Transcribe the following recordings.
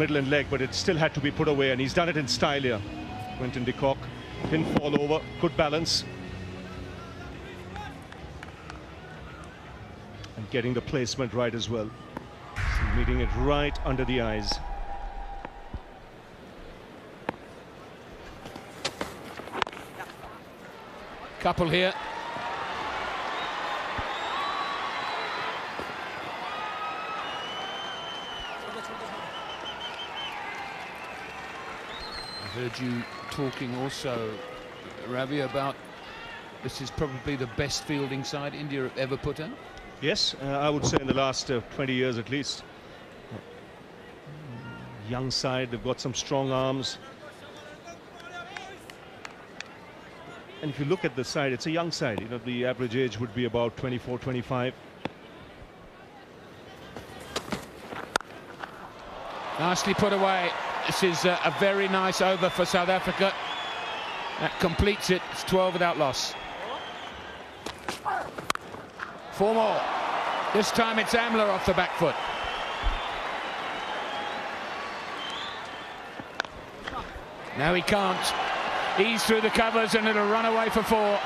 middle and leg, but it still had to be put away, and he's done it in style here. Quinton de Kock didn't fall over, good balance. And getting the placement right as well. Meeting it right under the eyes. Couple here. I heard you talking also, Ravi, about this is probably the best fielding side India have ever put out. Yes, I would say in the last 20 years at least. Young side, they've got some strong arms. And if you look at the side, it's a young side. You know, the average age would be about 24, 25. Nicely put away. This is a very nice over for South Africa. That completes it. It's 12 without loss. 4 more. This time it's Amla off the back foot. Now he can't. Ease through the covers and it'll run away for 4.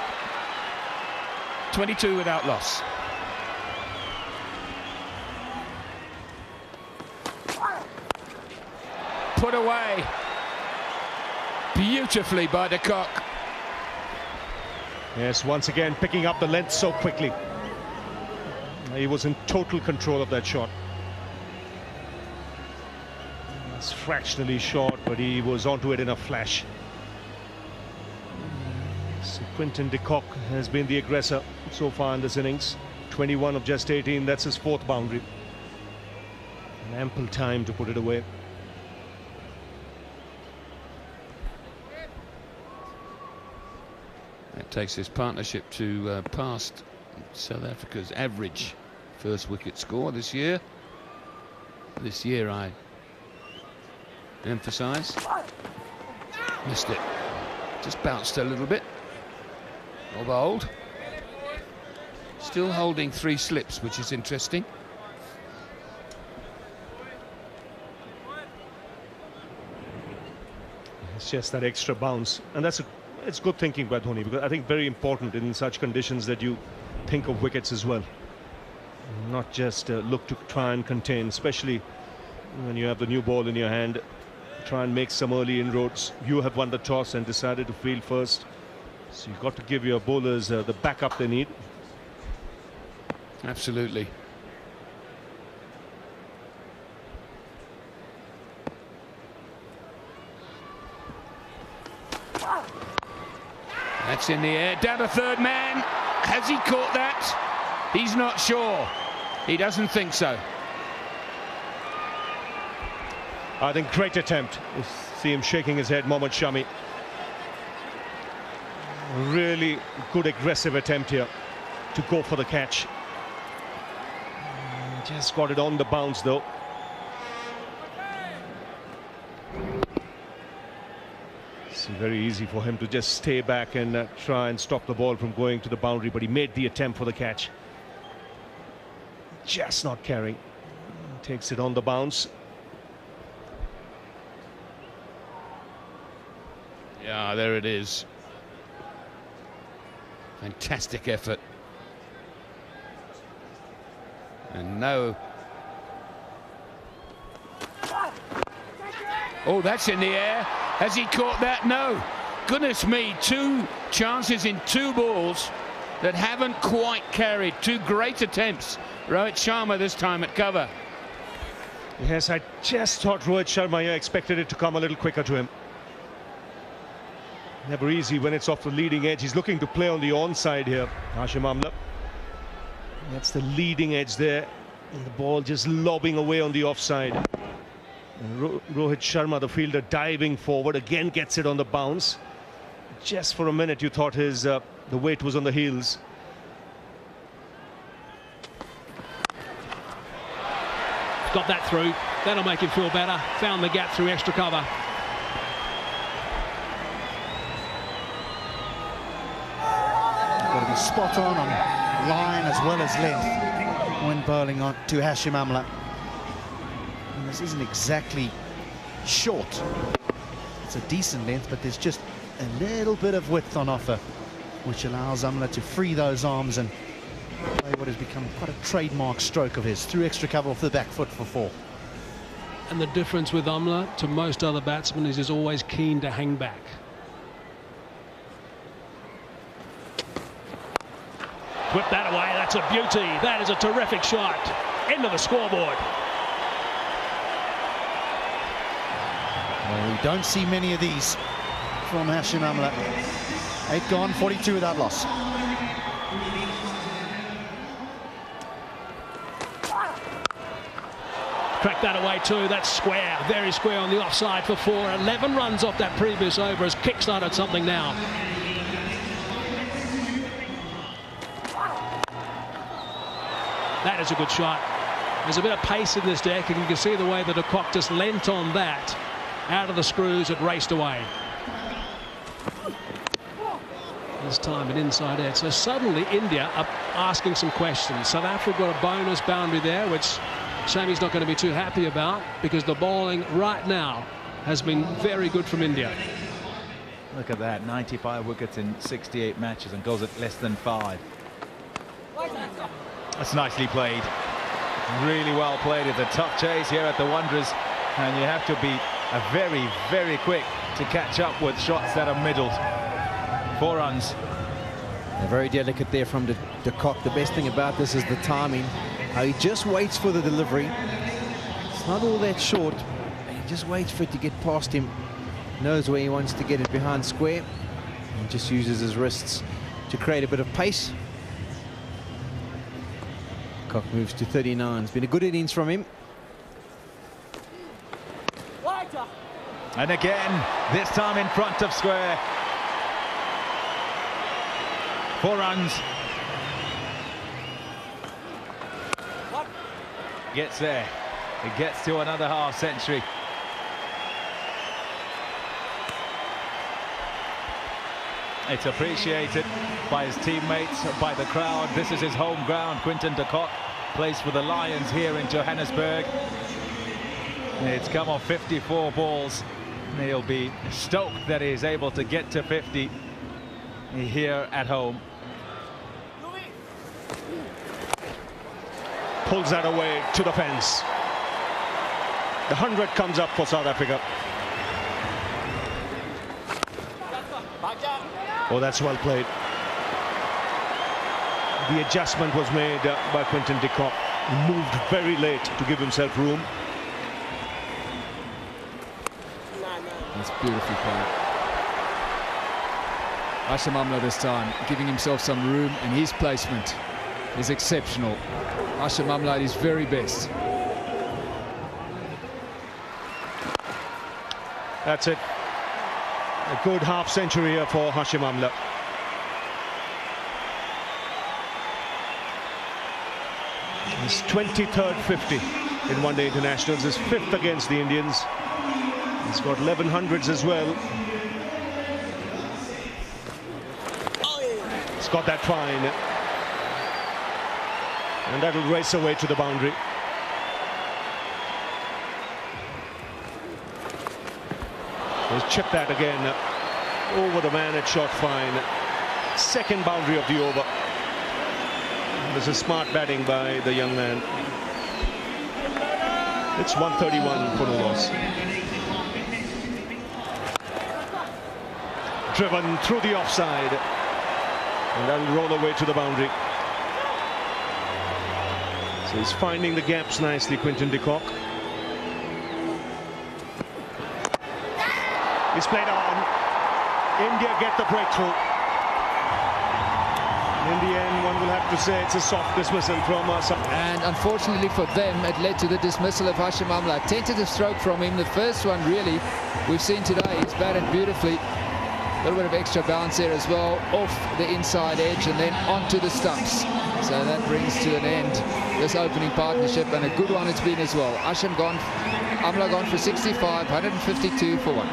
22 without loss. Put away beautifully by de Kock. Yes, once again picking up the length so quickly. He was in total control of that shot. It's fractionally short, but he was onto it in a flash. So Quinton de Kock has been the aggressor so far in this innings. 21 of just 18, that's his 4th boundary. And ample time to put it away. That takes his partnership to past South Africa's average first wicket score this year. This year, I emphasize. Missed it. Just bounced a little bit. All bowled. Still holding 3 slips, which is interesting. It's just that extra bounce, and it's good thinking by Dhoni, because I think very important in such conditions that you think of wickets as well, not just look to try and contain, especially when you have the new ball in your hand. Try and make some early inroads. You have won the toss and decided to field first, so you've got to give your bowlers the backup they need. Absolutely. That's in the air, down to 3rd man. Has he caught that? He's not sure. He doesn't think so. I think great attempt. You see him shaking his head, Mohammad Shami. Really good aggressive attempt here to go for the catch. Just got it on the bounce though. It's very easy for him to just stay back and try and stop the ball from going to the boundary, but he made the attempt for the catch. Just not carrying. Takes it on the bounce. Yeah, there it is. Fantastic effort. And no. Oh, that's in the air. Has he caught that? No. Goodness me, 2 chances in 2 balls that haven't quite carried. 2 great attempts. Rohit Sharma this time at cover. Yes, I just thought Rohit Sharma expected it to come a little quicker to him. Never easy when it's off the leading edge. He's looking to play on the onside here, Hashim Amla. That's the leading edge there. And the ball just lobbing away on the offside. And Rohit Sharma, the fielder, diving forward, again gets it on the bounce. Just for a minute you thought his the weight was on the heels. Got that through. That'll make him feel better. Found the gap through extra cover. Got to be spot on line as well as length when bowling on to Hashim Amla. And this isn't exactly short. It's a decent length, but there's just a little bit of width on offer, which allows Amla to free those arms and play what has become quite a trademark stroke of his, through extra cover off the back foot for 4. And the difference with Amla to most other batsmen is he's always keen to hang back. Whip that away, that's a beauty. That is a terrific shot. End of the scoreboard. Well, we don't see many of these from Hashim Amla. 8 gone, 42 without loss. Crack that away too, that's square, very square on the offside for 4. 11 runs off that previous over, has kick-started something now. That is a good shot. There's a bit of pace in this deck, and you can see the way that de Kock just leant on that. Out of the screws, it raced away. This time an inside edge. So suddenly India are asking some questions. South Africa got a bonus boundary there, which Shami's not going to be too happy about, because the bowling right now has been very good from India. Look at that, 95 wickets in 68 matches and goes at less than 5. That's nicely played. Really well played. It's a tough chase here at the Wanderers, and you have to be very, very quick to catch up with shots that are middled. 4 runs. Very delicate there from de Kock. The best thing about this is the timing. How he just waits for the delivery. It's not all that short. He just waits for it to get past him. Knows where he wants to get it behind square. And just uses his wrists to create a bit of pace. Kock moves to 39. It's been a good innings from him. And again, this time in front of square. 4 runs. Gets there. It gets to another half century. It's appreciated by his teammates, by the crowd. This is his home ground. Quinton de Kock plays for the Lions here in Johannesburg. It's come off 54 balls. He'll be stoked that he's able to get to 50 here at home. Pulls that away to the fence. The 100 comes up for South Africa. Oh, that's well played. The adjustment was made by Quinton de Kock. He moved very late to give himself room. That's beautifully played. Hashim Amla this time giving himself some room, and his placement is exceptional. Hashim Amla at his very best. That's it. A good half century here for Hashim Amla. His 23rd 50 in one-day internationals. His 5th against the Indians. He's got 1100s as well. He's got that fine. And that'll race away to the boundary. He's chipped that again over the man at short fine. Second boundary of the over. This is smart batting by the young man. It's 131 for no loss. Driven through the offside. And that'll roll away to the boundary. So he's finding the gaps nicely, Quinton de Kock. He's played on. India get the breakthrough. In the end, one will have to say it's a soft dismissal from us. And unfortunately for them, it led to the dismissal of Hashim Amla. Tentative stroke from him. The first one, really, we've seen today. He's batted beautifully. A little bit of extra bounce there as well, off the inside edge and then onto the stumps. So that brings to an end this opening partnership, and a good one it's been as well. Amla gone for 65, 152 for 1.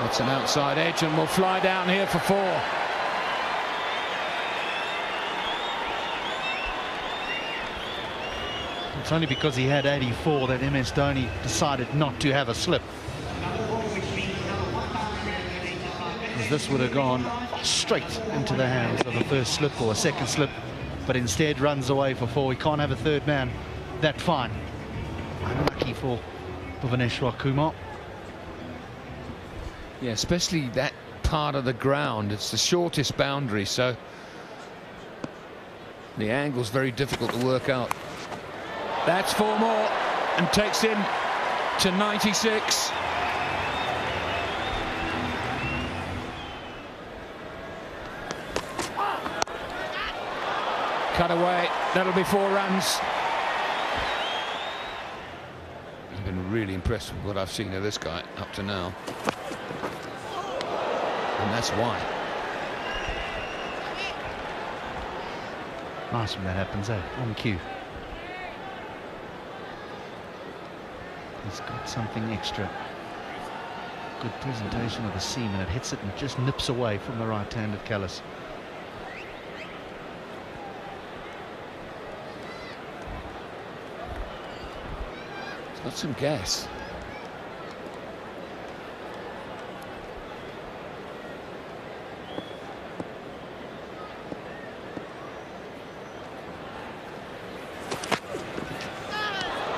That's an outside edge and will fly down here for 4. It's only because he had 84 that MS Dhoni decided not to have a slip. Because this would have gone straight into the hands of a first slip or a second slip, but instead runs away for 4. He can't have a third man that fine. Unlucky for Bhuvaneshwar Kumar. Yeah, especially that part of the ground. It's the shortest boundary, so the angle's very difficult to work out. That's 4 more and takes him to 96. Cut away. That'll be 4 runs. I've been really impressed with what I've seen of this guy up to now. And that's why. Nice when that happens, eh? On cue. He's got something extra. Good presentation of the seam, and it hits it and just nips away from the right hand of Kallis. It's got some gas.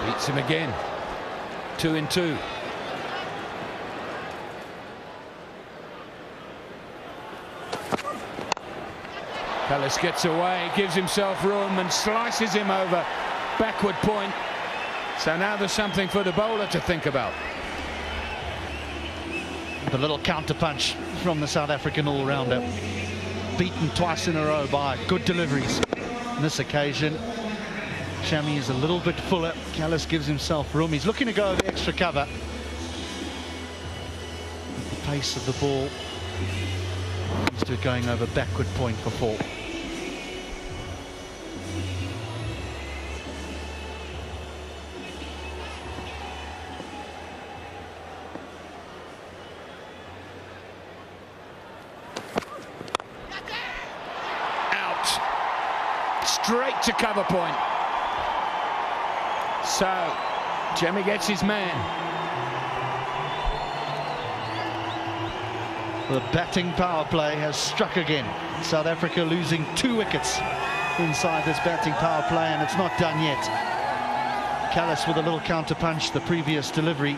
Beats him again. 2 in 2. Kallis gets away, gives himself room and slices him over. Backward point. So now there's something for the bowler to think about. The little counter punch from the South African all-rounder. Beaten twice in a row by good deliveries. On this occasion, Shami is a little bit fuller. Kallis gives himself room. He's looking to go over extra cover. The pace of the ball leads to it going over backward point for 4. Out. Straight to cover point. So, Jemmy gets his man. The batting power play has struck again. South Africa losing 2 wickets inside this batting power play, and it's not done yet. Kallis with a little counter punch, the previous delivery,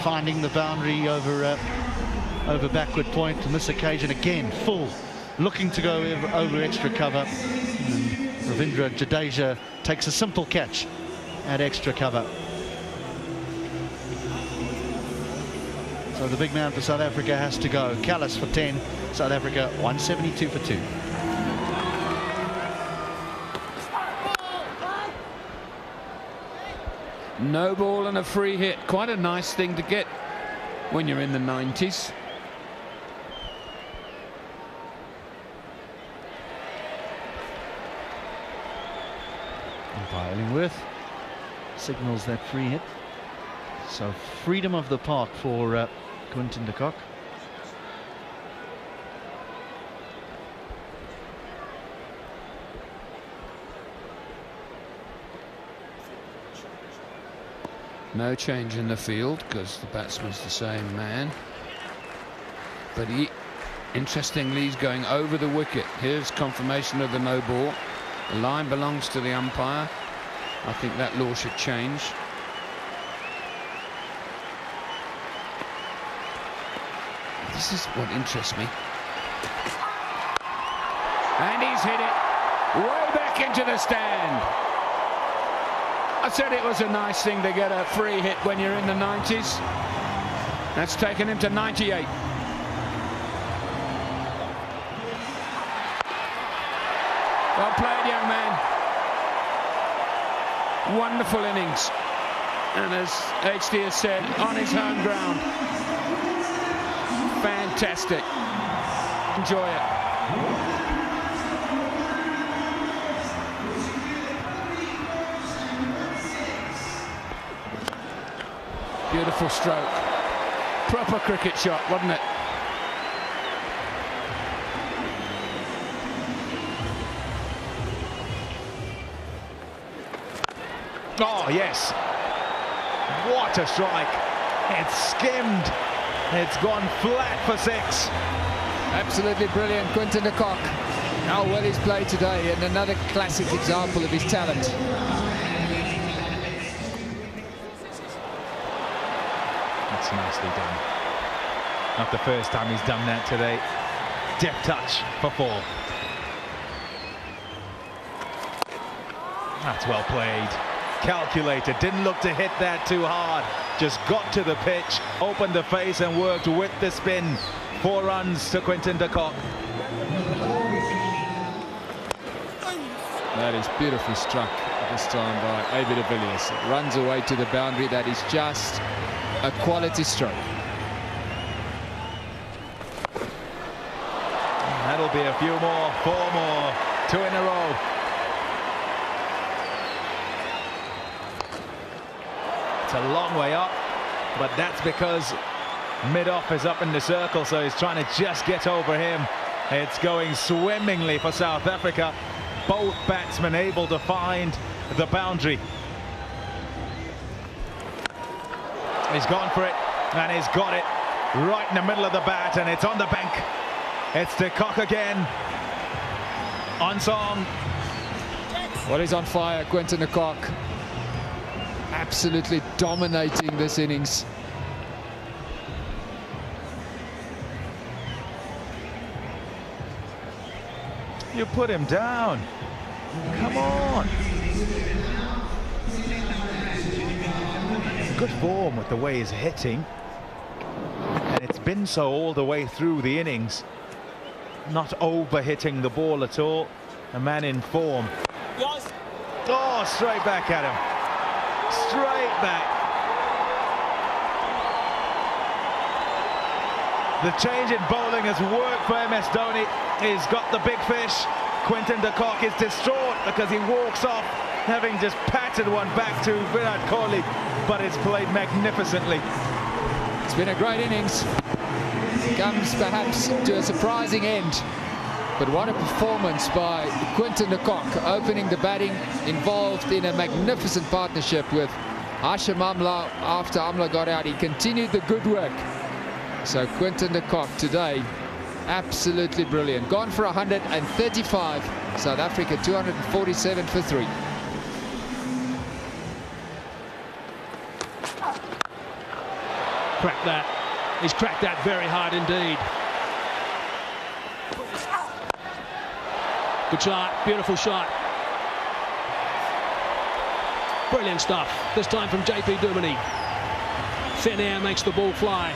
finding the boundary over backward point. On this occasion, again, full, looking to go over extra cover. And Ravindra Jadeja takes a simple catch at extra cover. So the big man for South Africa has to go. Kallis for 10. South Africa 172 for 2. No ball and a free hit. Quite a nice thing to get when you're in the 90s. Umpire Illingworth signals that free hit. So freedom of the park for Quinton de Kock. No change in the field because the batsman's the same man. But interestingly, he's going over the wicket. Here's confirmation of the no ball. The line belongs to the umpire. I think that law should change. This is what interests me. And he's hit it way back into the stand. I said it was a nice thing to get a free hit when you're in the 90s. That's taken him to 98. Well played, young man. Wonderful innings. And as HD has said, on his home ground. Fantastic. Enjoy it. Beautiful stroke. Proper cricket shot, wasn't it? Oh, yes. What a strike. It's skimmed. It's gone flat for 6. Absolutely brilliant, Quinton de Kock. How well he's played today, and another classic example of his talent. That's nicely done. Not the first time he's done that today. Deft touch for 4. That's well played. Calculated. Didn't look to hit that too hard. Just got to the pitch, opened the face and worked with the spin. 4 runs to Quinton de Kock. That is beautifully struck this time by Avi de Villiers. It runs away to the boundary. That is just a quality stroke. That'll be a few more, 4 more, 2 in a row. It's a long way up, but that's because mid-off is up in the circle, so he's trying to just get over him. It's going swimmingly for South Africa. Both batsmen able to find the boundary. He's gone for it, and he's got it right in the middle of the bat, and it's on the bank. It's de Kock again. On song. Well, he's on fire, Quinton de Kock. Absolutely dominating this innings. You put him down. Come on. Good form with the way he's hitting. And it's been so all the way through the innings. Not over-hitting the ball at all. A man in form. Oh, straight back at him. Straight back. The change in bowling has worked for MS Dhoni. He's got the big fish. Quinton de Kock is distraught because he walks off, having just patted one back to Virat Kohli, but it's played magnificently. It's been a great innings. Comes perhaps to a surprising end. But what a performance by Quinton de Kock, opening the batting, involved in a magnificent partnership with Hashim Amla. After Amla got out, he continued the good work. So Quinton de Kock today, absolutely brilliant. Gone for 135. South Africa 247 for 3. Cracked that. He's cracked that very hard indeed. Good shot, beautiful shot. Brilliant stuff. This time from JP Duminy. Thin air makes the ball fly.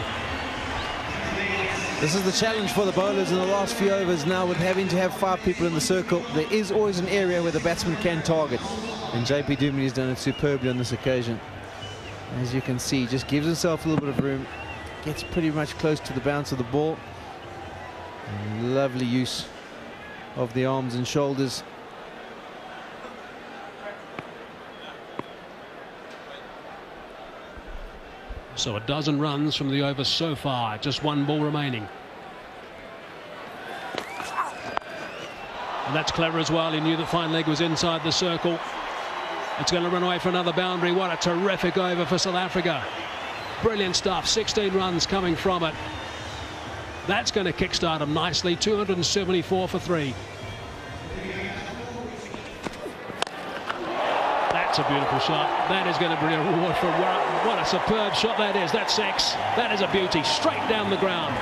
This is the challenge for the bowlers in the last few overs now, with having to have 5 people in the circle. There is always an area where the batsman can target, and JP Duminy has done it superbly on this occasion. As you can see, just gives himself a little bit of room, gets pretty much close to the bounce of the ball. And lovely use of the arms and shoulders. So a dozen runs from the over so far, just 1 ball remaining. And that's clever as well. He knew that fine leg was inside the circle. It's going to run away for another boundary. What a terrific over for South Africa. Brilliant stuff. 16 runs coming from it. That's going to kickstart him nicely. 274 for 3. That's a beautiful shot. That is going to bring a reward for what a superb shot that is. That's 6. That is a beauty. Straight down the ground.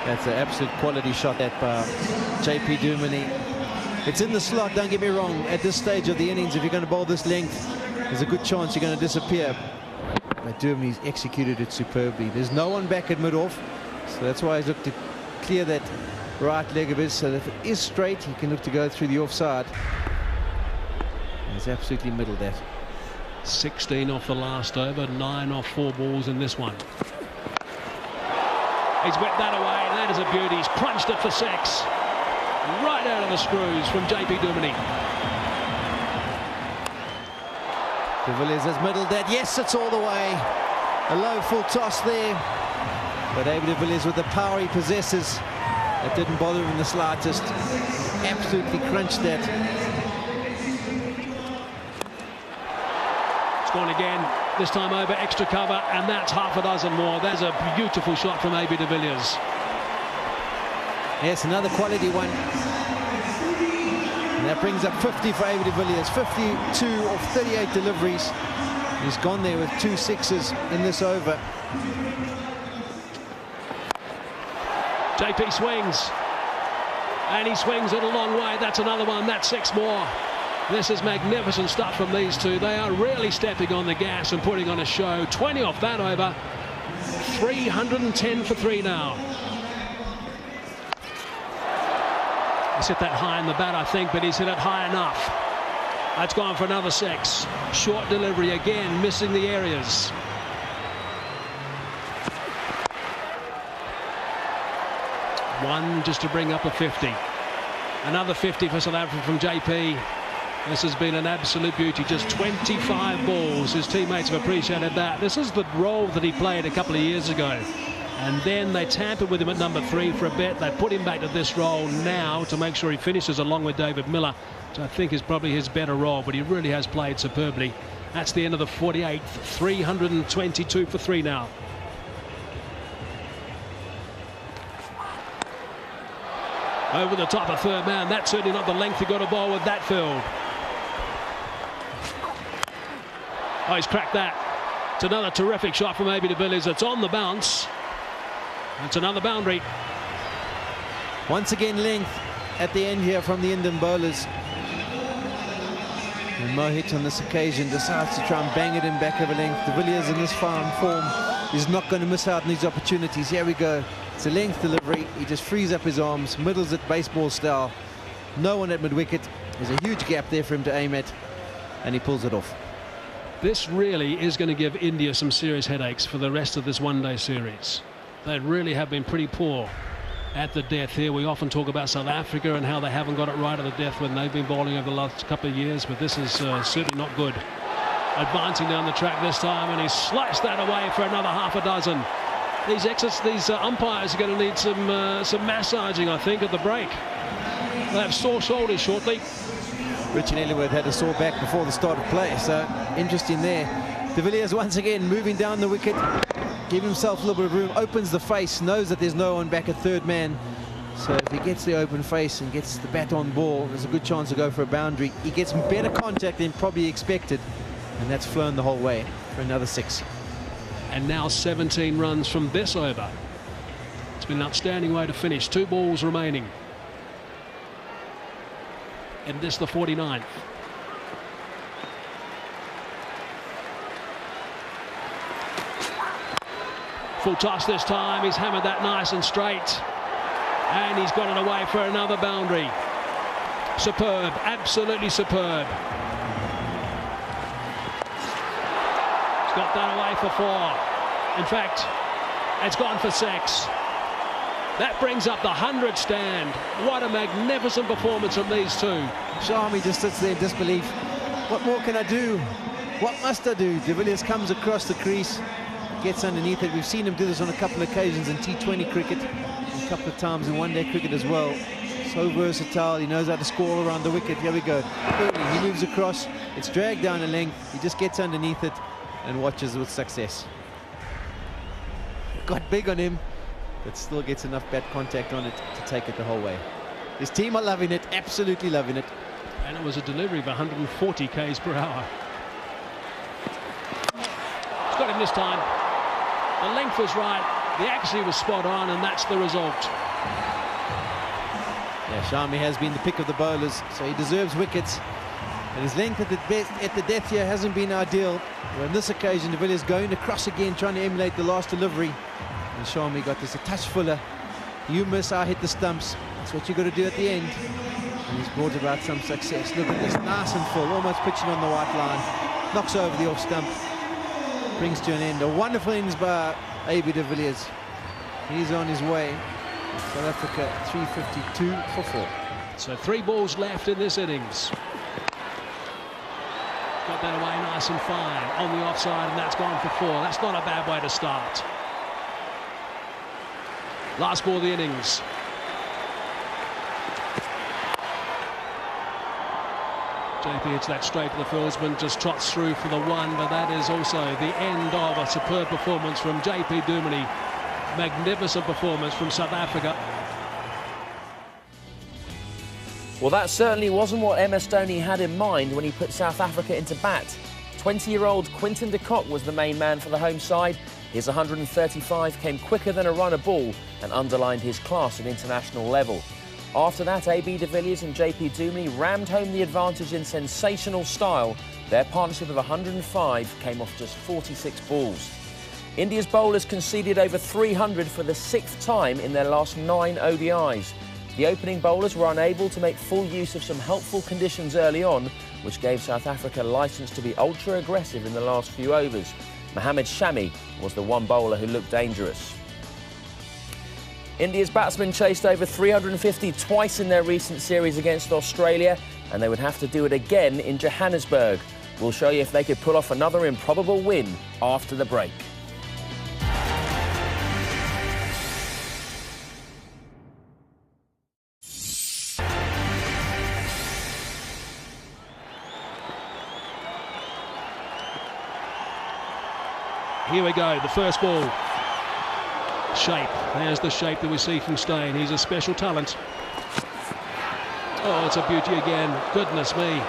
That's an absolute quality shot that by JP Duminy. It's in the slot, don't get me wrong. At this stage of the innings, if you're going to bowl this length, there's a good chance you're going to disappear. But Duminy's executed it superbly. There's no one back at mid-off, so that's why he's looked to clear that right leg of his, so that if it is straight, he can look to go through the offside. He's absolutely middled that. 16 off the last over, 9 off 4 balls in this one. He's whipped that away. That is a beauty. He's crunched it for 6. Right out of the screws from JP Duminy. De Villiers has middled that. Yes, it's all the way. A low full toss there. But Avi de Villiers, with the power he possesses, it didn't bother him in the slightest. Absolutely crunched that. gone again. This time over extra cover, and that's half a dozen more. There's a beautiful shot from A.B. de Villiers. Yes, another quality one. And that brings up 50 for A.B. de Villiers. 52 of 38 deliveries. He's gone there with 2 sixes in this over. JP swings. And he swings it a long way. That's another one. That's 6 more. This is magnificent stuff from these two. They are really stepping on the gas and putting on a show. 20 off that over. 310 for 3 now. He's hit that high in the bat, I think, but he's hit it high enough. That's gone for another 6. Short delivery again, missing the areas. One just to bring up a 50. Another 50 for South Africa from JP. This has been an absolute beauty. Just 25 balls. His teammates have appreciated that. This is the role that he played a couple of years ago. And then they tampered with him at number 3 for a bit. They put him back to this role now to make sure he finishes along with David Miller, which I think is probably his better role, but he really has played superbly. That's the end of the 48th. 322 for 3 now. Over the top of third man. That's certainly not the length he got a ball with that field. Oh, he's cracked that. It's another terrific shot from A.B. de Villiers. It's on the bounce. It's another boundary. Once again, length at the end here from the Indian bowlers. And Mohit on this occasion decides to try and bang it in back over length. De Villiers in this fine form is not going to miss out on these opportunities. Here we go. It's a length delivery. He just frees up his arms, middles it baseball style. No one at mid-wicket. There's a huge gap there for him to aim at, and he pulls it off. This really is going to give India some serious headaches for the rest of this one-day series. They really have been pretty poor at the death here. We often talk about South Africa and how they haven't got it right at the death when they've been bowling over the last couple of years, but this is certainly not good. Advancing down the track this time, and he's sliced that away for another half a dozen. These umpires are going to need some massaging, I think, at the break. They have sore shoulders shortly. Richard Elliott had a sore back before the start of play, so interesting there. De Villiers once again moving down the wicket, give himself a little bit of room, opens the face, knows that there's no one back at third man. So if he gets the open face and gets the bat on ball, there's a good chance to go for a boundary. He gets better contact than probably expected, and that's flown the whole way for another 6. And now 17 runs from this over. It's been an outstanding way to finish. 2 balls remaining. And this the 49th. Full toss this time. He's hammered that nice and straight. And he's got it away for another boundary. Superb. Absolutely superb. He's got that away for 4. In fact, it's gone for 6. That brings up the 100 stand. What a magnificent performance from these two. Shami just sits there in disbelief. What more can I do? What must I do? De Villiers comes across the crease, gets underneath it. We've seen him do this on a couple of occasions in T20 cricket, a couple of times in one-day cricket as well. So versatile. He knows how to score all around the wicket. Here we go. Early, he moves across. It's dragged down a length. He just gets underneath it and watches with success. Got big on him, but still gets enough bat contact on it to take it the whole way. His team are loving it, absolutely loving it. And it was a delivery of 140 k's per hour. He's got him this time. The length was right, the accuracy was spot on, and that's the result. Yeah, Shami has been the pick of the bowlers, so he deserves wickets. And his length at the death here hasn't been ideal. But on this occasion, De Villiers going across again, trying to emulate the last delivery. And Shami got this a touch fuller. You miss, I hit the stumps. That's what you got to do at the end. And he's brought about some success. Look at this, nice and full, almost pitching on the white line. Knocks over the off stump. Brings to an end. A wonderful innings by A.B. de Villiers. He's on his way. South Africa 352 for 4. So 3 balls left in this innings. Got that away nice and fine on the offside, and that's gone for 4. That's not a bad way to start. Last ball of the innings. JP hits that straight to the fieldsman, just trots through for the one, but that is also the end of a superb performance from JP Duminy. Magnificent performance from South Africa. Well, that certainly wasn't what MS Dhoni had in mind when he put South Africa into bat. 20-year-old Quinton de Kock was the main man for the home side. His 135 came quicker than a runner ball and underlined his class at international level. After that, AB de Villiers and JP Duminy rammed home the advantage in sensational style. Their partnership of 105 came off just 46 balls. India's bowlers conceded over 300 for the 6th time in their last 9 ODIs. The opening bowlers were unable to make full use of some helpful conditions early on, which gave South Africa licence to be ultra-aggressive in the last few overs. Mohammad Shami was the one bowler who looked dangerous. India's batsmen chased over 350 twice in their recent series against Australia, and they would have to do it again in Johannesburg. We'll show you if they could pull off another improbable win after the break. Here we go, the first ball. Shape, there's the shape that we see from Steyn. He's a special talent. Oh, it's a beauty again. Goodness me.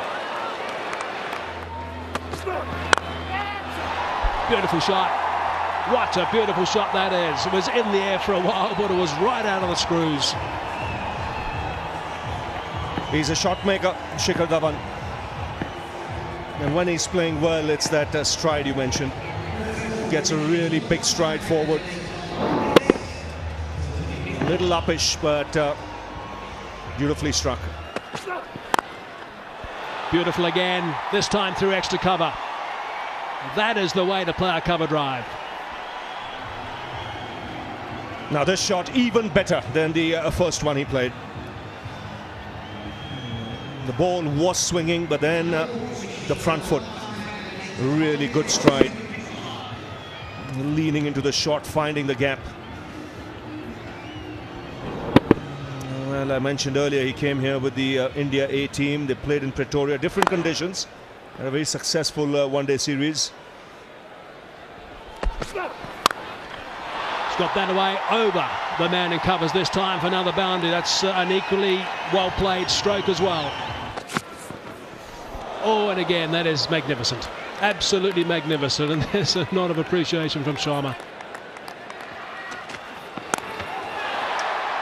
Beautiful shot. What a beautiful shot that is. It was in the air for a while, but it was right out of the screws. He's a shot maker, Shikhar Dhawan. And when he's playing well, it's that stride you mentioned. Gets a really big stride forward. Little uppish, but beautifully struck. Beautiful again, this time through extra cover. That is the way to play a cover drive. Now this shot even better than the first one he played. The ball was swinging, but then the front foot, really good stride. Leaning into the shot, finding the gap. Well, I mentioned earlier he came here with the India A team. They played in Pretoria, different conditions. A very successful one-day series. He's got that away over the man who covers this time for another boundary. That's an equally well-played stroke as well. Oh, and again, that is magnificent. Absolutely magnificent, and there's a nod of appreciation from Sharma.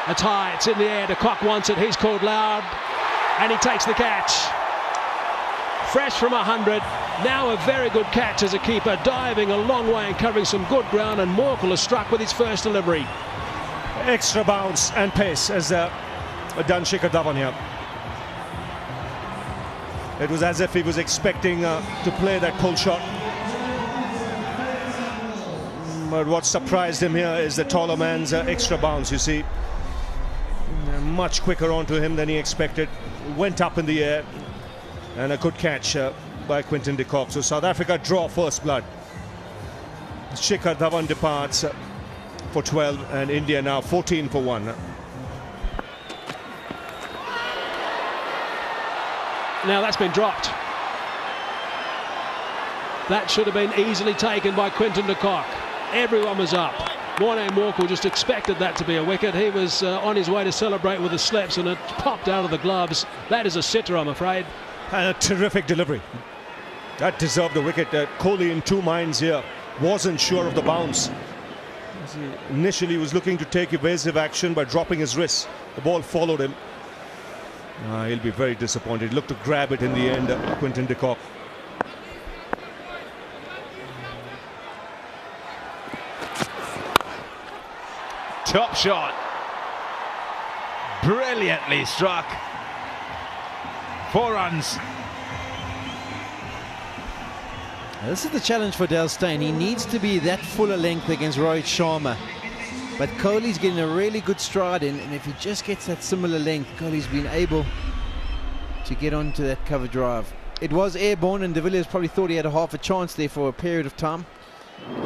It's high, it's in the air, de Kock wants it, he's called loud, and he takes the catch. Fresh from 100, now a very good catch as a keeper, diving a long way and covering some good ground, and Morkel has struck with his first delivery. Extra bounce and pace as done Shikhar Dhawan here. It was as if he was expecting to play that pull shot. But what surprised him here is the taller man's extra bounce, you see. Much quicker onto him than he expected. Went up in the air. And a good catch by Quinton de Kock. So South Africa draw first blood. Shikhar Dhawan departs for 12 and India now 14 for 1. Now that's been dropped. That should have been easily taken by Quinton de Kock. Everyone was up. Morné Morkel just expected that to be a wicket. He was on his way to celebrate with the slips and it popped out of the gloves. That is a sitter, I'm afraid. And a terrific delivery. That deserved the wicket. Kohli in two minds here. Wasn't sure of the bounce. Initially was looking to take evasive action by dropping his wrist. The ball followed him. He'll be very disappointed. Looked to grab it in the end, Quinton de Kock. Top shot. Brilliantly struck. 4 runs. This is the challenge for Dale Steyn. He needs to be that fuller length against Rohit Sharma. But Kohli's getting a really good stride in, and if he just gets that similar length, Kohli's been able to get onto that cover drive. It was airborne, and de Villiers probably thought he had a half a chance there for a period of time.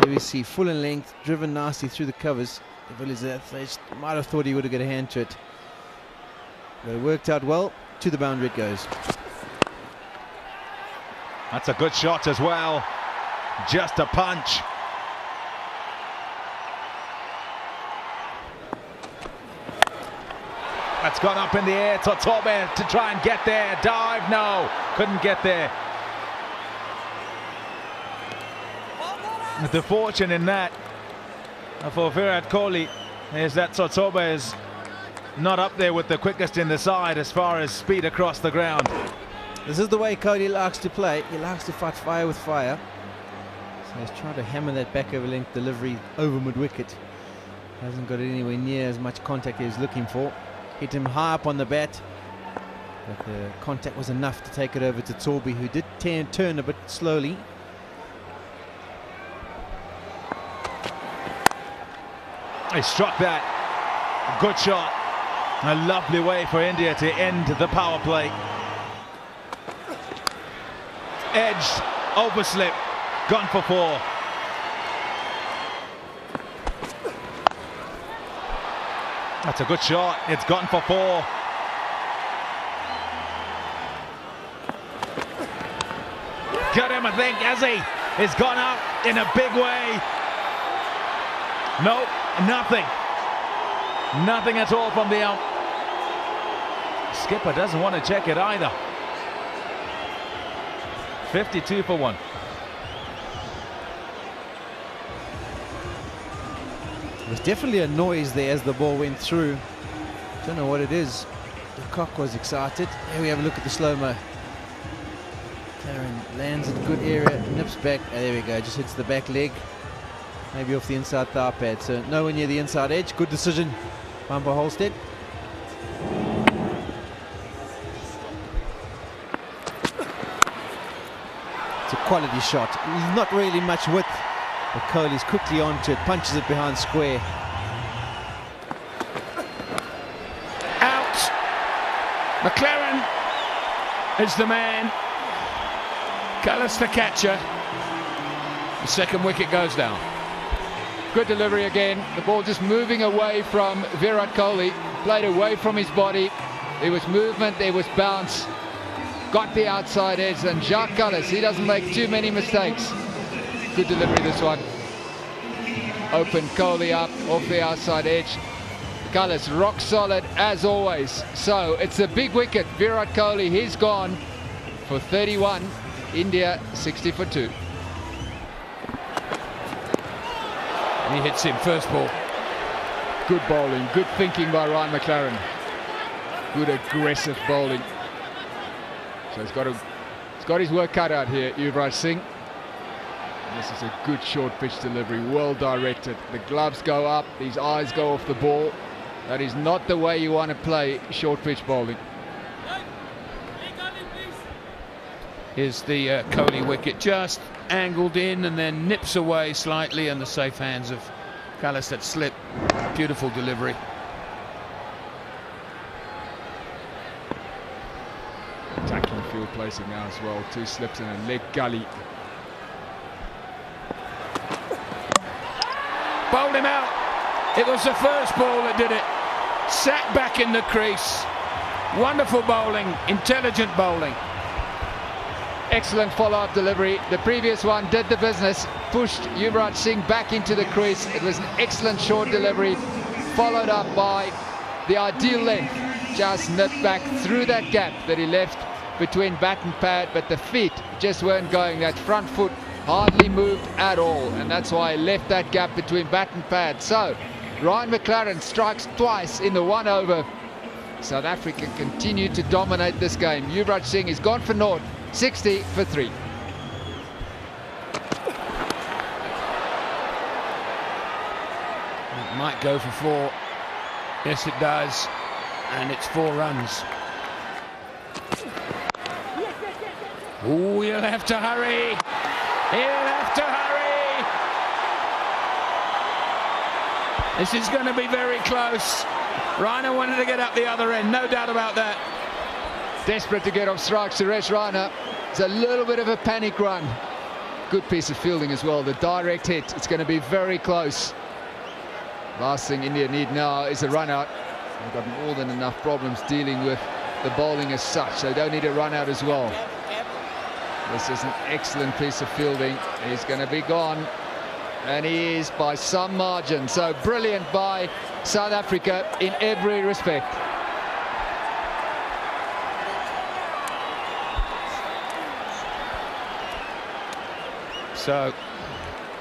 Here we see full and length, driven nicely through the covers. De Villiers might have thought he would have got a hand to it. But it worked out well. To the boundary it goes. That's a good shot as well. Just a punch. That's gone up in the air. Tsotsobe to try and get there. Dive, no. Couldn't get there. The fortune in that for Virat Kohli is that Tsotsobe is not up there with the quickest in the side as far as speed across the ground. This is the way Kohli likes to play. He likes to fight fire with fire. So he's trying to hammer that back over length delivery over mid-wicket. Hasn't got anywhere near as much contact he was looking for. Hit him high up on the bat, but the contact was enough to take it over to Torby, who did turn a bit slowly. He struck that. Good shot. A lovely way for India to end the power play. Edged, overslip, gone for 4. That's a good shot. It's gone for 4. Got him, I think, has he? He's gone out in a big way. Nope, nothing. Nothing at all from the ump. Skipper doesn't want to check it either. 52 for 1. There was definitely a noise there as the ball went through. Don't know what it is. De Kock was excited. Here we have a look at the slow-mo. Karen lands in a good area, nips back. Oh, there we go, just hits the back leg. Maybe off the inside thigh pad. So nowhere near the inside edge. Good decision, Bumper Holstead. It's a quality shot. Not really much width. But Kohli's quickly onto it, punches it behind square. Out. McLaren is the man. Cullis the catcher. The second wicket goes down. Good delivery again. The ball just moving away from Virat Kohli. Played away from his body. There was movement, there was bounce. Got the outside edge, and Jacques Kallis, he doesn't make too many mistakes. Good delivery, this one. Open Kohli up off the outside edge. Kallis rock solid as always. So it's a big wicket. Virat Kohli, he's gone for 31. India 60 for 2. He hits him first ball. Good bowling, good thinking by Ryan McLaren. Good aggressive bowling. So he's got his work cut out here, Yuvraj Singh. This is a good short pitch delivery, well directed. The gloves go up, his eyes go off the ball. That is not the way you want to play short pitch bowling. Here's the Kohli wicket, just angled in and then nips away slightly, and the safe hands of Kallis that slip. Beautiful delivery. Attacking field placing now as well. 2 slips and a leg gully. Bowled him out. It was the first ball that did it. Sat back in the crease. Wonderful bowling, intelligent bowling. Excellent follow-up delivery. The previous one did the business, pushed Yuvraj Singh back into the crease. It was an excellent short delivery, followed up by the ideal length. Just nipped back through that gap that he left between bat and pad, but the feet just weren't going. That front foot hardly moved at all, and that's why he left that gap between bat and pad. So Ryan McLaren strikes twice in the 1 over. South Africa continue to dominate this game. Yuvraj Singh is gone for naught. 60 for 3. It might go for 4. Yes, it does. And it's 4 runs. Oh, he'll have to hurry. He'll have to hurry. This is going to be very close. Raina wanted to get up the other end, no doubt about that. Desperate to get off strike, Suresh Raina. It's a little bit of a panic run. Good piece of fielding as well. The direct hit. It's going to be very close. Last thing India need now is a run out. They've got more than enough problems dealing with the bowling as such. They don't need a run out as well. This is an excellent piece of fielding. He's going to be gone, and he is by some margin. So brilliant by South Africa in every respect. So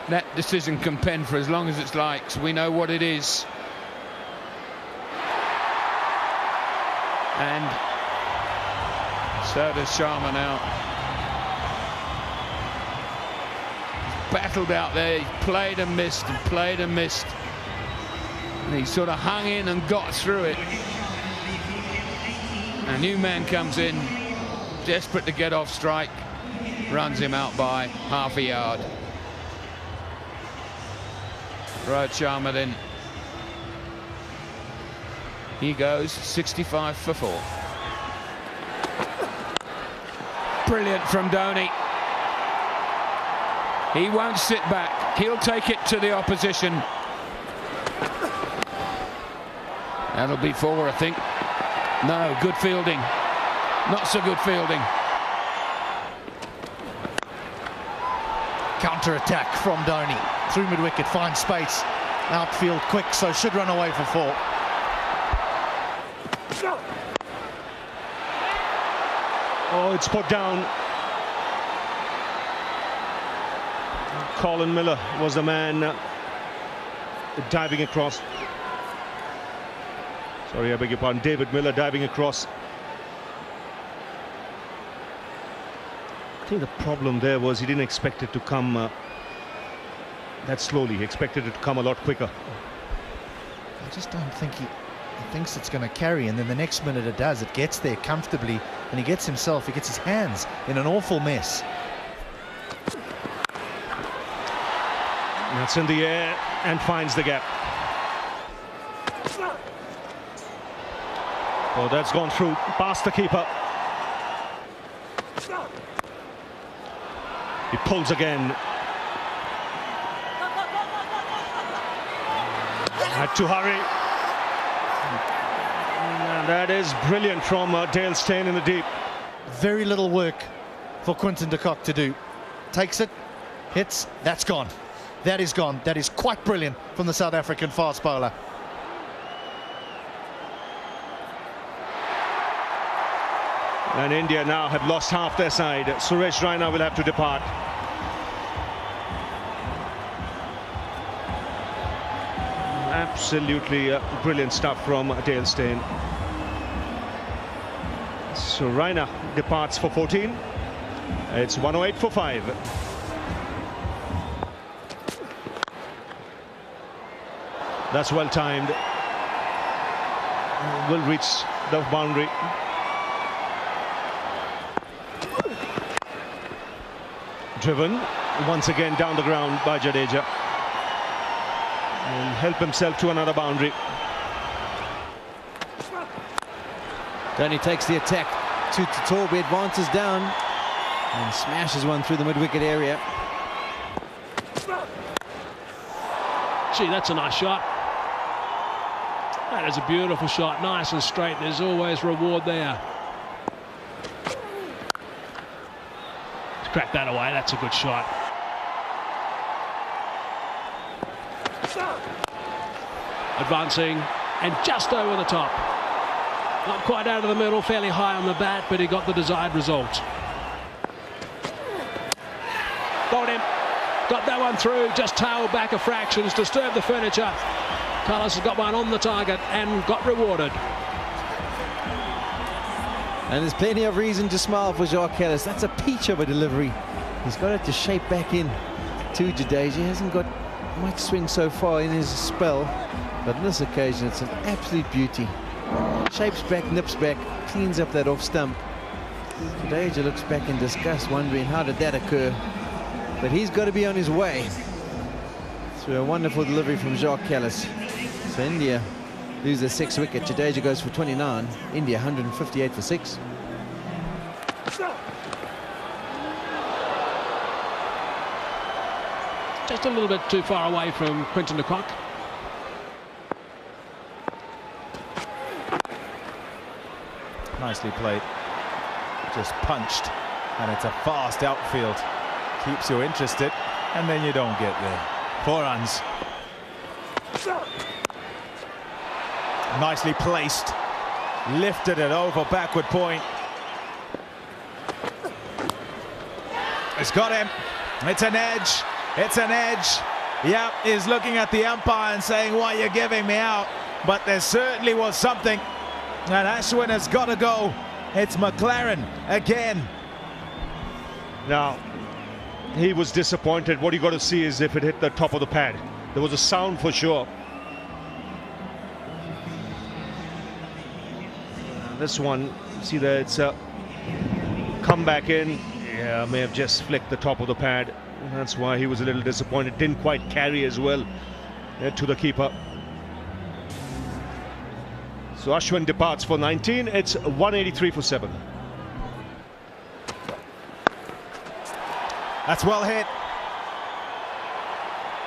that decision can pen for as long as it's likes. We know what it is. And so does Sharma now. He's battled out there. He played and missed and played and missed. And he sort of hung in and got through it. A new man comes in, desperate to get off strike. Runs him out by half a yard. Rohit Sharma then. He goes 65 for 4. Brilliant from Dhoni. He won't sit back. He'll take it to the opposition. That'll be 4, I think. No, good fielding. Not so good fielding. Counter-attack from Dhoni. Through mid-wicket, finds space. Outfield quick, so should run away for 4. Oh, it's put down. Colin Miller was the man diving across. Sorry, I beg your pardon. David Miller diving across. I think the problem there was he didn't expect it to come that slowly. He expected it to come a lot quicker. I just don't think he thinks it's going to carry, and then the next minute it does. It gets there comfortably, and he gets his hands in an awful mess. That's in the air and finds the gap. Oh, that's gone through past the keeper. He pulls again. Had to hurry. And that is brilliant from Dale Steyn in the deep. Very little work for Quinton de Kock to do. Takes it, hits, that's gone. That is gone. That is quite brilliant from the South African fast bowler. And India now have lost half their side. Suresh Raina will have to depart. Absolutely brilliant stuff from Dale Steyn. So Raina departs for 14. It's 108 for 5. That's well timed. Will reach the boundary. Driven once again down the ground by Jadeja. And help himself to another boundary. Dhoni takes the attack to Torbe, advances down and smashes one through the mid-wicket area. Gee, that's a nice shot. That is a beautiful shot, nice and straight. There's always reward there. Crack that away, that's a good shot. Advancing and just over the top. Not quite out of the middle, fairly high on the bat, but he got the desired result. Got him. Got that one through, just tailed back a fraction, disturbed the furniture. Carlos has got one on the target and got rewarded. And there's plenty of reason to smile for Jacques Kallis. That's a peach of a delivery. He's got it to shape back in to Jadeja. He hasn't got much swing so far in his spell, but on this occasion it's an absolute beauty. Shapes back, nips back, cleans up that off stump. Jadeja looks back in disgust, wondering how did that occur. But he's got to be on his way. Through a wonderful delivery from Jacques Kallis. So India lose their 6th wicket. Jadeja goes for 29. India 158 for 6. Just a little bit too far away from Quinton de Kock. Nicely played. Just punched And it's a fast outfield. Keeps you interested, and then you don't get there. 4 runs. Nicely placed. Lifted it over backward point. It's got him. It's an edge. It's an edge. Yep, he's looking at the umpire and saying, why are you giving me out? But there certainly was something. And Ashwin has got to go. It's McLaren again. Now, he was disappointed. What you got to see is if it hit the top of the pad. There was a sound for sure. This one, see there, it's a come back in. Yeah, may have just flicked the top of the pad. That's why he was a little disappointed. Didn't quite carry as well to the keeper. So Ashwin departs for 19. It's 183 for 7. That's well hit.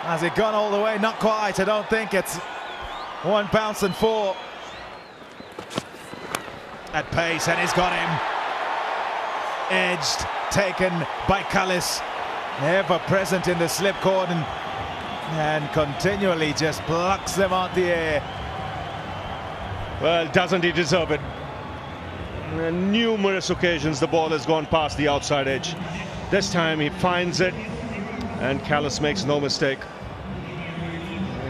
Has it gone all the way? Not quite. I don't think. It's 1 bounce and 4. At pace, and he's got him. Edged, taken by Cullis. Ever present in the slip cordon. And continually just plucks them out the air. Well, doesn't he deserve it? On numerous occasions the ball has gone past the outside edge. This time he finds it, and Cullis makes no mistake.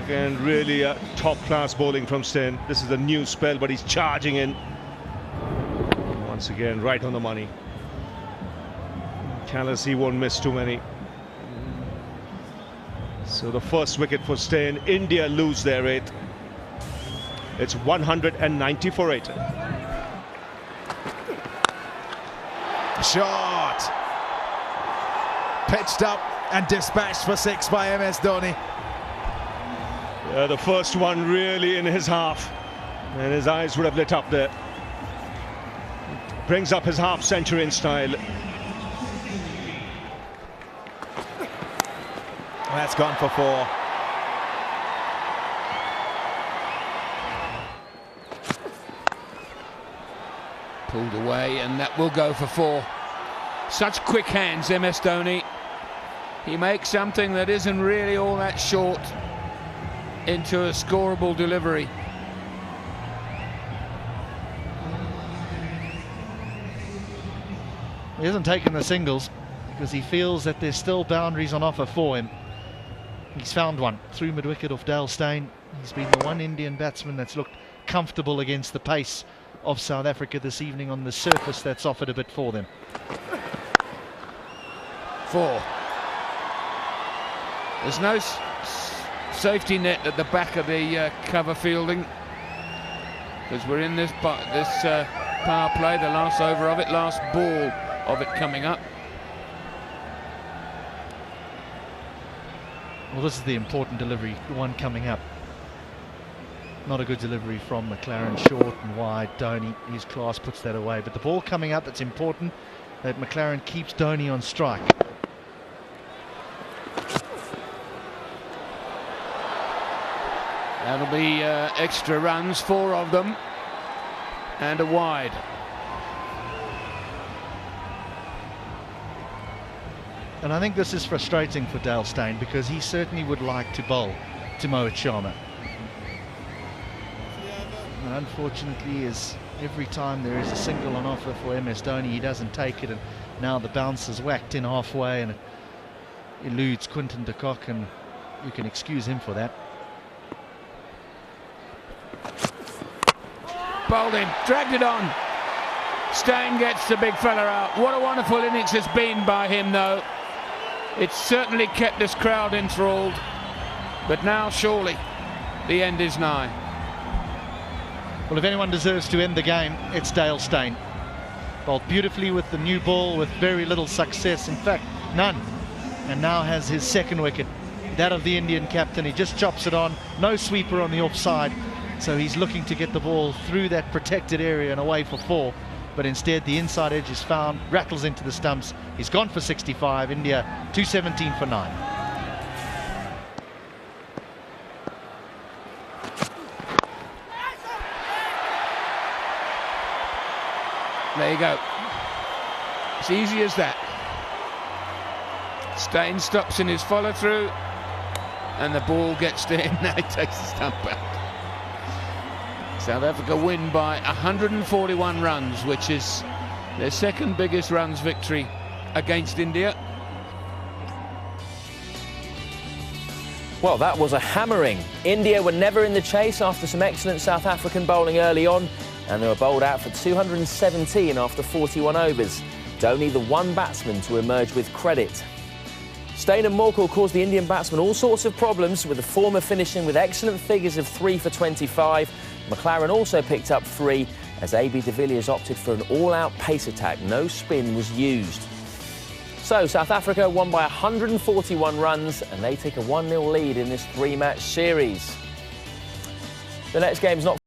Again, really top-class bowling from Steyn. This is a new spell, but he's charging in. Once again, right on the money. Cullis, he won't miss too many. So the first wicket for Steyn. India lose their 8th. It's 190 for 8. Shot. Pitched up and dispatched for 6 by MS Dhoni. The first one really in his half, and his eyes would have lit up there. Brings up his half century in style. That's gone for 4. Pulled away, and that will go for 4. Such quick hands, MS Dhoni. He makes something that isn't really all that short into a scoreable delivery. He hasn't taken the singles because he feels that there's still boundaries on offer for him. He's found one through mid-wicket of Dale Steyn. He's been the one Indian batsman that's looked comfortable against the pace of South Africa this evening on the surface that's offered a bit for them. 4. There's no safety net at the back of the cover fielding, because we're in this power play, the last over of it, last ball of it coming up. Well, this is the important delivery, the one coming up. Not a good delivery from McLaren, short and wide. Dhoni, his class, puts that away. But the ball coming up, it's important that McLaren keeps Dhoni on strike. That'll be extra runs, 4 of them, and a wide. And I think this is frustrating for Dale Steyn because he certainly would like to bowl to Mohit Sharma. And unfortunately, is every time there is a single on offer for MS Dhoni, he doesn't take it, and now the bounce is whacked in halfway and it eludes Quinton de Kock, and you can excuse him for that. Bowled him, dragged it on. Steyn gets the big fella out. What a wonderful innings it's been by him, though. It's certainly kept this crowd enthralled, but now surely the end is nigh. Well, if anyone deserves to end the game, it's Dale Steyn. Bowled beautifully with the new ball with very little success, in fact none, and now has his 2nd wicket, that of the Indian captain. He just chops it on, no sweeper on the offside, so he's looking to get the ball through that protected area and away for 4, but instead the inside edge is found, rattles into the stumps. He's gone for 65. India 217 for 9. There you go. It's easy as that. Steyn stops in his follow-through, and the ball gets to him. Now he takes the stump out. South Africa win by 141 runs, which is their second biggest runs victory against India. Well, that was a hammering. India were never in the chase after some excellent South African bowling early on, and they were bowled out for 217 after 41 overs. Dhoni, the one batsman to emerge with credit. Steyn and Morkel caused the Indian batsmen all sorts of problems, with the former finishing with excellent figures of 3 for 25. McLaren also picked up 3 as AB de Villiers opted for an all-out pace attack. No spin was used. So South Africa won by 141 runs, and they take a 1-0 lead in this 3-match series. The next game's not